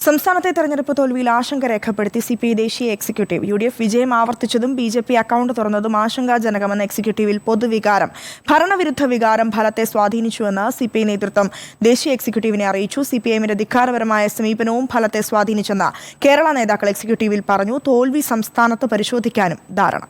സംസ്ഥാനത്തെ തെരഞ്ഞെടുപ്പ് തോൽവിയിൽ ആശങ്ക രേഖപ്പെടുത്തി സിപിഐ ദേശീയ എക്സിക്യൂട്ടീവ്. UDF വിജയം ആവർത്തിച്ചതും BJP അക്കൗണ്ട് തുറന്നതും ആശങ്കാജനകമെന്ന എക്സിക്യൂട്ടീവിൽ പൊതുവികാരം. ഭരണവിരുദ്ധ വികാരം ഫലത്തെ സ്വാധീനിച്ചുവെന്ന് സിപിഐ നേതൃത്വം ദേശീയ എക്സിക്യൂട്ടീവിനെ അറിയിച്ചു. CPIഎമ്മിന്റെ ധിക്കാരപരമായ സമീപനവും ഫലത്തെ സ്വാധീനിച്ചെന്ന് കേരള നേതാക്കൾ എക്സിക്യൂട്ടീവിൽ പറഞ്ഞു. തോൽവി സംസ്ഥാനത്ത് പരിശോധിക്കാനും ധാരണ.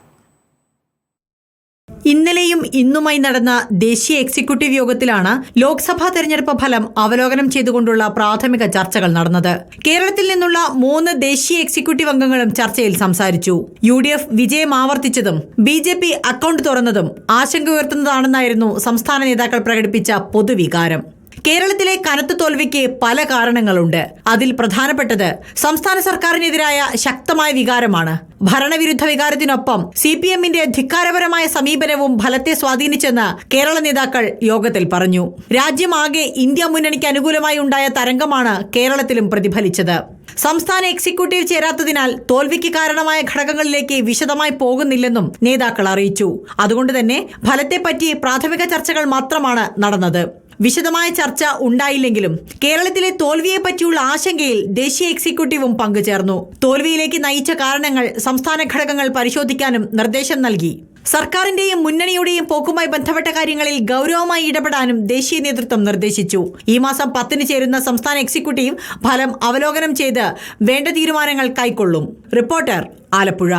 ഇന്നലെയും ഇന്നുമായി നടന്ന ദേശീയ എക്സിക്യൂട്ടീവ് യോഗത്തിലാണ് ലോക്സഭാ തെരഞ്ഞെടുപ്പ് ഫലം അവലോകനം ചെയ്തുകൊണ്ടുള്ള പ്രാഥമിക ചർച്ചകൾ നടന്നത്. കേരളത്തിൽ നിന്നുള്ള 3 ദേശീയ എക്സിക്യൂട്ടീവ് അംഗങ്ങളും ചർച്ചയിൽ സംസാരിച്ചു. UDF വിജയം ആവർത്തിച്ചതും BJP അക്കൗണ്ട് തുറന്നതും ആശങ്ക ഉയർത്തുന്നതാണെന്നായിരുന്നു സംസ്ഥാന നേതാക്കൾ പ്രകടിപ്പിച്ച പൊതുവികാരം. കേരളത്തിലെ കനത്ത തോൽവിക്ക് പല കാരണങ്ങളുണ്ട്. അതിൽ പ്രധാനപ്പെട്ടത് സംസ്ഥാന സർക്കാരിനെതിരായ ശക്തമായ വികാരമാണ്. ഭരണവിരുദ്ധ വികാരത്തിനൊപ്പം CPIഎമ്മിന്റെ ധിക്കാരപരമായ സമീപനവും ഫലത്തെ സ്വാധീനിച്ചെന്ന് കേരള നേതാക്കൾ യോഗത്തിൽ പറഞ്ഞു. രാജ്യമാകെ ഇന്ത്യ മുന്നണിക്ക് അനുകൂലമായി ഉണ്ടായ തരംഗമാണ് കേരളത്തിലും പ്രതിഫലിച്ചത്. സംസ്ഥാന എക്സിക്യൂട്ടീവ് ചേരാത്തതിനാൽ തോൽവിക്ക് കാരണമായ ഘടകങ്ങളിലേക്ക് വിശദമായി പോകുന്നില്ലെന്നും നേതാക്കൾ അറിയിച്ചു. അതുകൊണ്ട് തന്നെ ഫലത്തെപ്പറ്റി പ്രാഥമിക ചർച്ചകൾ മാത്രമാണ് നടന്നത്. വിശദമായ ചർച്ച ഉണ്ടായില്ലെങ്കിലും കേരളത്തിലെ തോൽവിയെ പറ്റിയുള്ള ആശങ്കയിൽ ദേശീയ എക്സിക്യൂട്ടീവും പങ്കുചേർന്നു. തോൽവിയിലേക്ക് നയിച്ച കാരണങ്ങൾ സംസ്ഥാന ഘടകങ്ങൾ പരിശോധിക്കാനും നിർദ്ദേശം നൽകി. സർക്കാരിന്റെയും മുന്നണിയുടെയും പോക്കുമായി ബന്ധപ്പെട്ട കാര്യങ്ങളിൽ ഗൗരവമായി ഇടപെടാനും ദേശീയ നേതൃത്വം നിർദ്ദേശിച്ചു. ഈ മാസം 10 ചേരുന്ന സംസ്ഥാന എക്സിക്യൂട്ടീവ് ഫലം അവലോകനം ചെയ്ത് വേണ്ട തീരുമാനങ്ങൾ കൈക്കൊള്ളും. റിപ്പോർട്ടർ, ആലപ്പുഴ.